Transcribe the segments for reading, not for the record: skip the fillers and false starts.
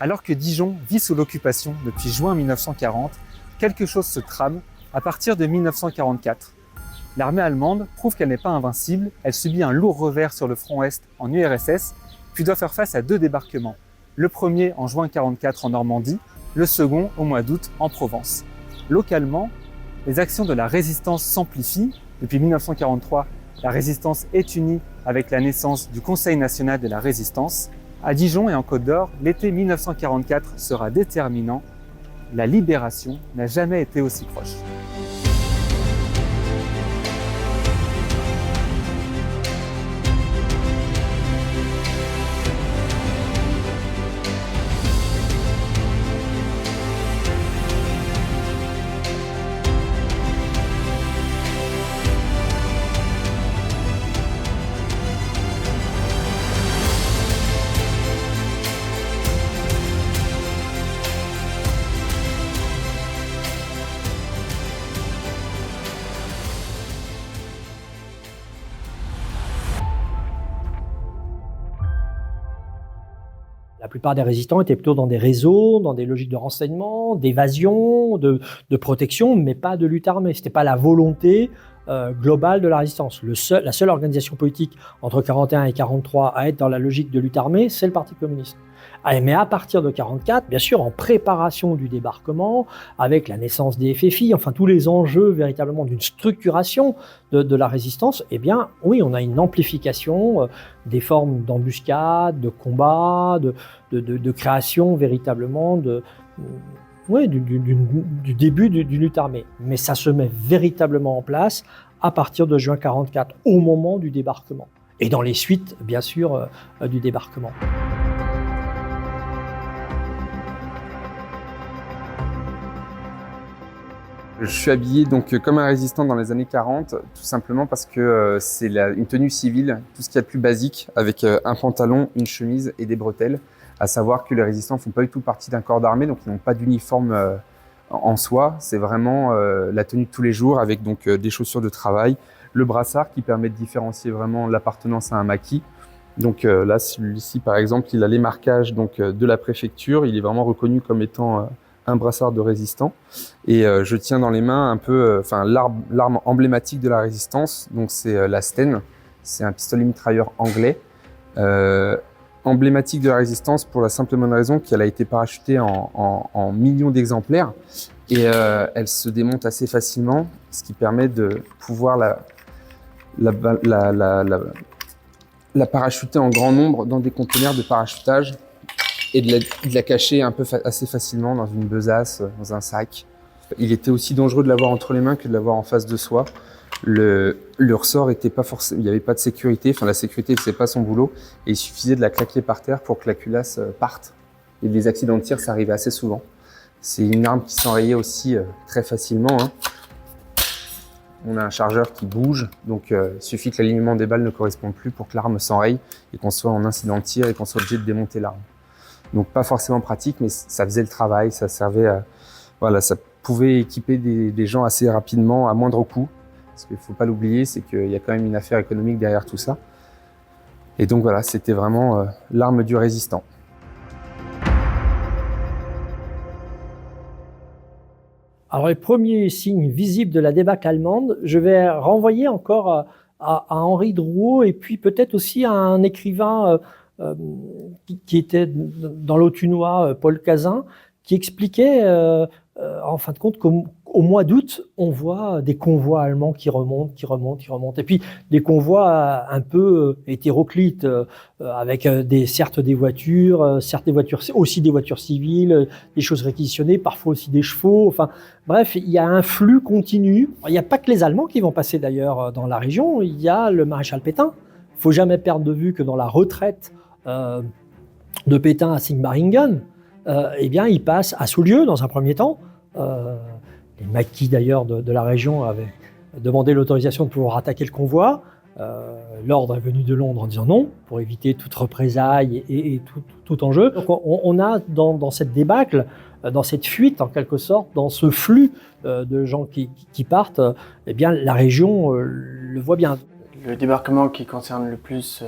Alors que Dijon vit sous l'occupation depuis juin 1940, quelque chose se trame à partir de 1944. L'armée allemande prouve qu'elle n'est pas invincible, elle subit un lourd revers sur le front Est en URSS, puis doit faire face à 2 débarquements. Le premier en juin 1944 en Normandie, le second au mois d'août en Provence. Localement, les actions de la résistance s'amplifient. Depuis 1943, la résistance est unie avec la naissance du Conseil national de la résistance. À Dijon et en Côte d'Or, l'été 1944 sera déterminant. La libération n'a jamais été aussi proche. La plupart des résistants étaient plutôt dans des réseaux, dans des logiques de renseignement, d'évasion, de protection, mais pas de lutte armée. Ce n'était pas la volonté globale de la résistance. La seule organisation politique entre 1941 et 1943 à être dans la logique de lutte armée, c'est le Parti communiste. Mais à partir de 1944, bien sûr, en préparation du débarquement, avec la naissance des FFI, enfin tous les enjeux véritablement d'une structuration de la résistance, eh bien oui, on a une amplification des formes d'embuscade, de combat, de création véritablement du début d'une lutte armée. Mais ça se met véritablement en place à partir de juin 1944, au moment du débarquement. Et dans les suites, bien sûr, du débarquement. Je suis habillé donc comme un résistant dans les années 40, tout simplement parce que c'est une tenue civile, tout ce qu'il y a de plus basique, avec un pantalon, une chemise et des bretelles. À savoir que les résistants ne font pas du tout partie d'un corps d'armée, donc ils n'ont pas d'uniforme en soi. C'est vraiment la tenue de tous les jours avec donc des chaussures de travail, le brassard qui permet de différencier vraiment l'appartenance à un maquis. Donc là, celui-ci par exemple, il a les marquages donc, de la préfecture, il est vraiment reconnu comme étant un brassard de résistant, et je tiens dans les mains un peu, l'arme emblématique de la résistance, donc c'est la Sten, c'est un pistolet mitrailleur anglais, emblématique de la résistance pour la simple et bonne raison qu'elle a été parachutée en millions d'exemplaires, et elle se démonte assez facilement, ce qui permet de pouvoir la parachuter en grand nombre dans des conteneurs de parachutage, et de la cacher un peu assez facilement dans une besace, dans un sac. Il était aussi dangereux de l'avoir entre les mains que de l'avoir en face de soi. Le ressort était pas forcément, il n'y avait pas de sécurité, enfin la sécurité ne faisait pas son boulot, et il suffisait de la claquer par terre pour que la culasse parte. Et des accidents de tir, ça arrivait assez souvent. C'est une arme qui s'enrayait aussi très facilement. On a un chargeur qui bouge, donc il suffit que l'alignement des balles ne corresponde plus pour que l'arme s'enraye et qu'on soit en incident de tir et qu'on soit obligé de démonter l'arme. Donc pas forcément pratique, mais ça faisait le travail, ça servait à, voilà, ça pouvait équiper des gens assez rapidement à moindre coût. Parce qu'il ne faut pas l'oublier, c'est qu'il y a quand même une affaire économique derrière tout ça. Et donc voilà, c'était vraiment l'arme du résistant. Alors les premiers signes visibles de la débâcle allemande, je vais renvoyer encore à Henri Drouot et puis peut-être aussi à un écrivain qui était dans l'Autunois, Paul Cazin, qui expliquait en fin de compte qu'au mois d'août, on voit des convois allemands qui remontent. Et puis des convois un peu hétéroclites, avec certes des voitures, aussi des voitures civiles, des choses réquisitionnées, parfois aussi des chevaux. Enfin, bref, il y a un flux continu. Il n'y a pas que les Allemands qui vont passer d'ailleurs dans la région. Il y a le maréchal Pétain. Il ne faut jamais perdre de vue que dans la retraite de Pétain à Sigmaringen, eh bien, il passe à Saulieu dans un premier temps. Les maquis d'ailleurs de la région avaient demandé l'autorisation de pouvoir attaquer le convoi. L'ordre est venu de Londres en disant non, pour éviter toute représaille et tout enjeu. Donc on a dans cette débâcle, dans cette fuite en quelque sorte, dans ce flux de gens qui partent, eh bien, la région le voit bien. Le débarquement qui concerne le plus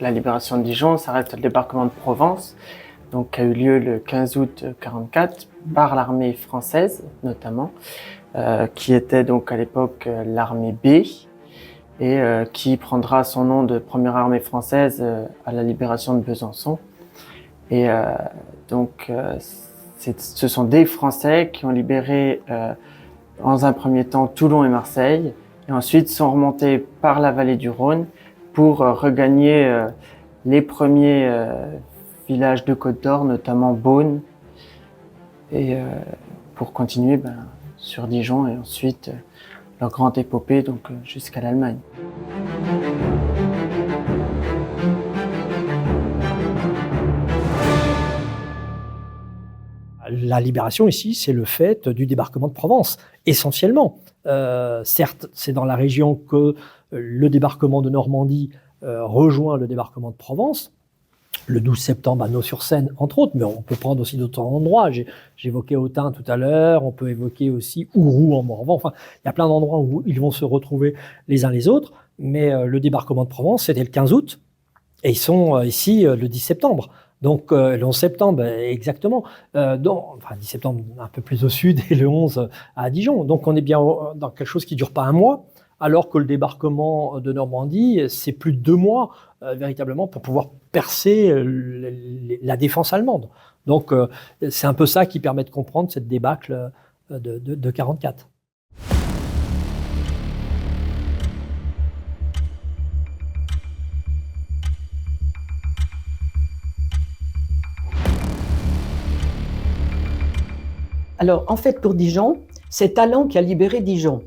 la libération de Dijon, ça reste le débarquement de Provence. donc, qui a eu lieu le 15 août 1944 par l'armée française notamment, qui était donc à l'époque l'armée B, et qui prendra son nom de première armée française à la libération de Besançon. Et donc, ce sont des Français qui ont libéré dans un premier temps Toulon et Marseille, et ensuite sont remontés par la vallée du Rhône pour regagner les premiers villages de Côte d'Or, notamment Beaune, et pour continuer sur Dijon et ensuite leur grande épopée donc jusqu'à l'Allemagne. La libération ici, c'est le fait du débarquement de Provence, essentiellement. Certes, c'est dans la région que le débarquement de Normandie rejoint le débarquement de Provence, le 12 septembre à Naux-sur-Seine, entre autres, mais on peut prendre aussi d'autres endroits. J'évoquais Autun tout à l'heure, on peut évoquer aussi Ouroux en Morvan. Enfin, il y a plein d'endroits où ils vont se retrouver les uns les autres, mais le débarquement de Provence, c'était le 15 août, et ils sont ici le 10 septembre. Donc le 11 septembre, exactement. 10 septembre un peu plus au sud et le 11 à Dijon. Donc on est bien dans quelque chose qui ne dure pas un mois, alors que le débarquement de Normandie, c'est plus de 2 mois véritablement pour pouvoir percer la défense allemande. Donc c'est un peu ça qui permet de comprendre cette débâcle de 1944. Alors, en fait, pour Dijon, c'est Talon qui a libéré Dijon.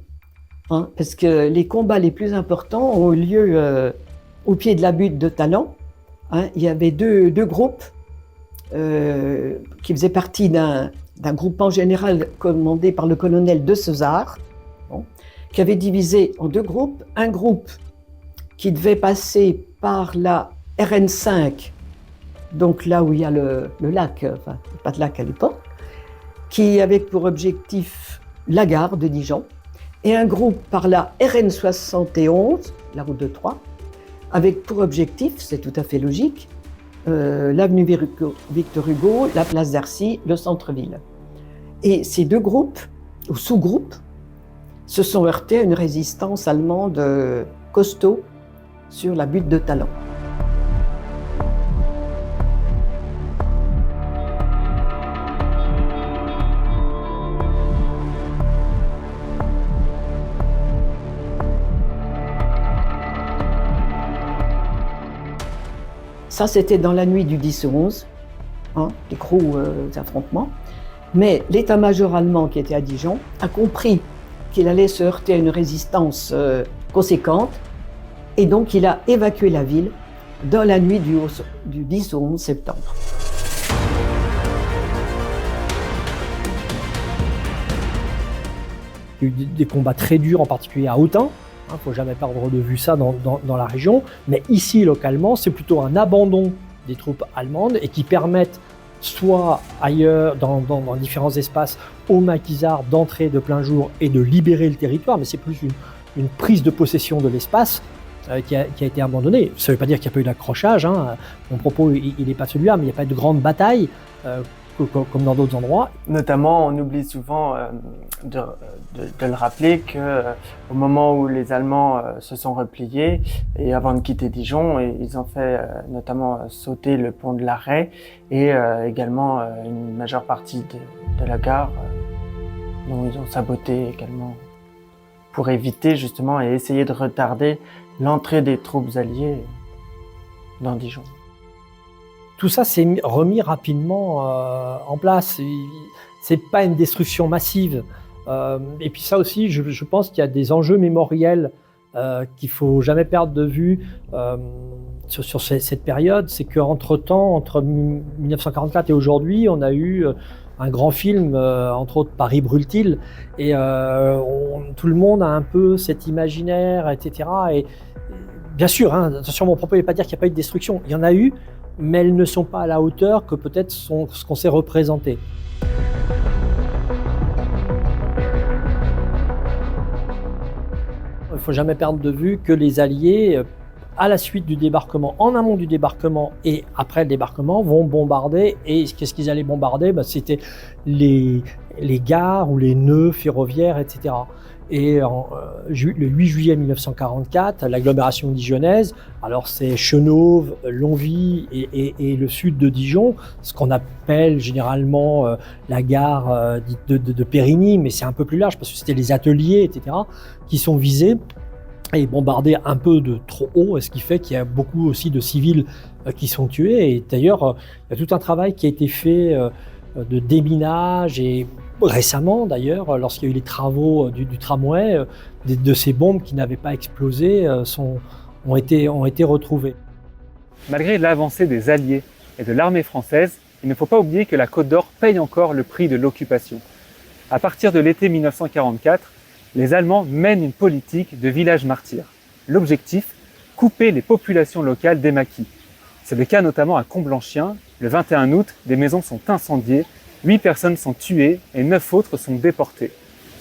Parce que les combats les plus importants ont eu lieu au pied de la butte de Talon. Il y avait deux groupes qui faisaient partie d'un groupement général commandé par le colonel de César, qui avait divisé en 2 groupes. Un groupe qui devait passer par la RN5, donc là où il y a le lac, enfin, pas de lac à l'époque, qui avait pour objectif la gare de Dijon, et un groupe par la RN71, la route de Troyes, avec pour objectif, c'est tout à fait logique, l'avenue Victor Hugo, la place d'Arcy, le centre-ville. Et ces 2 groupes, ou sous-groupes, se sont heurtés à une résistance allemande costaud sur la butte de Talon. Ça, c'était dans la nuit du 10 au 11, les gros affrontements. Mais l'état-major allemand qui était à Dijon a compris qu'il allait se heurter à une résistance conséquente, et donc il a évacué la ville dans la nuit du 10 au 11 septembre. Il y a eu des combats très durs, en particulier à Autun. Il ne faut jamais perdre de vue ça dans la région. Mais ici, localement, c'est plutôt un abandon des troupes allemandes et qui permettent, soit ailleurs, dans différents espaces, aux maquisards d'entrer de plein jour et de libérer le territoire, mais c'est plus une prise de possession de l'espace qui a été abandonné. Ça ne veut pas dire qu'il n'y a pas eu d'accrochage. Mon propos, il n'est pas celui-là, mais il n'y a pas eu de grande bataille comme dans d'autres endroits. Notamment, on oublie souvent de le rappeler qu'au moment où les Allemands se sont repliés, et avant de quitter Dijon, ils ont fait notamment sauter le pont de l'Arrêt et également une majeure partie de la gare, dont ils ont saboté également pour éviter justement et essayer de retarder l'entrée des troupes alliées dans Dijon. Tout ça s'est remis rapidement en place. C'est pas une destruction massive. Et puis ça aussi, je pense qu'il y a des enjeux mémoriels qu'il faut jamais perdre de vue sur cette période. C'est qu'entre-temps, entre 1944 et aujourd'hui, on a eu un grand film, entre autres Paris brûle-t-il, et tout le monde a un peu cet imaginaire, etc. Et bien sûr, attention, mon propos n'est pas dire qu'il n'y a pas eu de destruction. Il y en a eu, mais elles ne sont pas à la hauteur que peut-être ce qu'on s'est représenté. Il ne faut jamais perdre de vue que les Alliés à la suite du débarquement, en amont du débarquement et après le débarquement, vont bombarder. Et qu'est-ce qu'ils allaient bombarder? C'était les gares ou les nœuds ferroviaires, etc. Et le 8 juillet 1944, l'agglomération dijonnaise, alors c'est Chenôve, Longwy et le sud de Dijon, ce qu'on appelle généralement la gare dite de Périgny, mais c'est un peu plus large parce que c'était les ateliers, etc., qui sont visés et bombardés un peu de trop haut, ce qui fait qu'il y a beaucoup aussi de civils qui sont tués. Et d'ailleurs, il y a tout un travail qui a été fait de déminage et récemment d'ailleurs, lorsqu'il y a eu les travaux du tramway, de ces bombes qui n'avaient pas explosé ont été retrouvées. Malgré l'avancée des Alliés et de l'armée française, il ne faut pas oublier que la Côte d'Or paye encore le prix de l'occupation. À partir de l'été 1944, les Allemands mènent une politique de village martyr. L'objectif, couper les populations locales des maquis. C'est le cas notamment à Comblanchien. Le 21 août, des maisons sont incendiées, 8 personnes sont tuées et 9 autres sont déportées.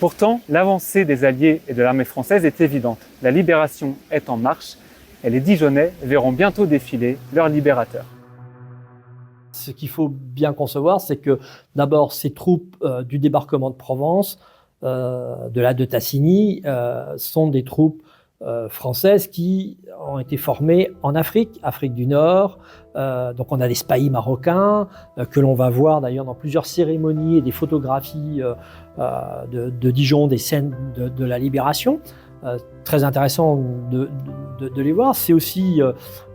Pourtant, l'avancée des Alliés et de l'armée française est évidente. La libération est en marche et les Dijonnais verront bientôt défiler leur libérateur. Ce qu'il faut bien concevoir, c'est que d'abord, ces troupes du débarquement de Provence, de Tassigny, sont des troupes françaises qui ont été formées en Afrique du Nord. Donc on a des spahis marocains que l'on va voir d'ailleurs dans plusieurs cérémonies et des photographies de Dijon, des scènes de la libération. Très intéressant de les voir. C'est aussi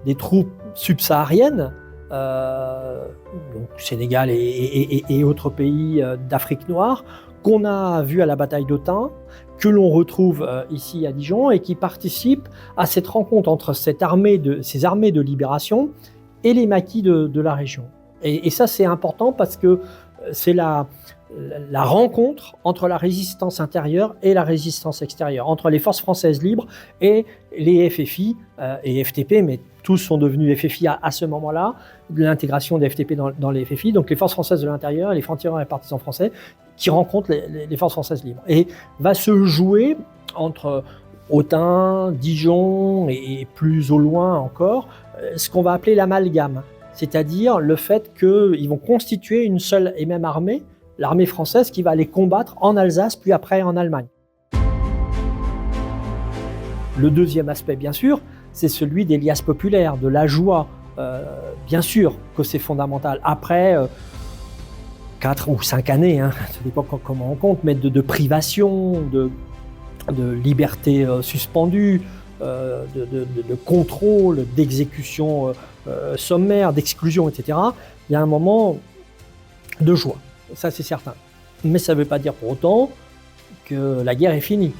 des troupes subsahariennes, donc Sénégal et autres pays d'Afrique noire, qu'on a vu à la bataille d'Autun, que l'on retrouve ici à Dijon et qui participent à cette rencontre entre ces armées de libération et les maquis de la région. Et ça, c'est important parce que c'est la rencontre entre la résistance intérieure et la résistance extérieure, entre les forces françaises libres et les FFI et FTP, mais tous sont devenus FFI à ce moment-là, de l'intégration des FTP dans les FFI, donc les forces françaises de l'intérieur et les francs-tireurs et partisans français qui rencontrent les forces françaises libres. Et va se jouer entre Autun, Dijon et plus au loin encore, ce qu'on va appeler l'amalgame, c'est-à-dire le fait qu'ils vont constituer une seule et même armée, l'armée française qui va aller combattre en Alsace, puis après en Allemagne. Le deuxième aspect, bien sûr, c'est celui des liasses populaires, de la joie. Bien sûr que c'est fondamental. Après 4 ou 5 années, ça dépend comment on compte, mais de privation, de liberté suspendue, de contrôle, d'exécution sommaire, d'exclusion, etc. Il y a un moment de joie. Ça, c'est certain. Mais ça ne veut pas dire pour autant que la guerre est finie.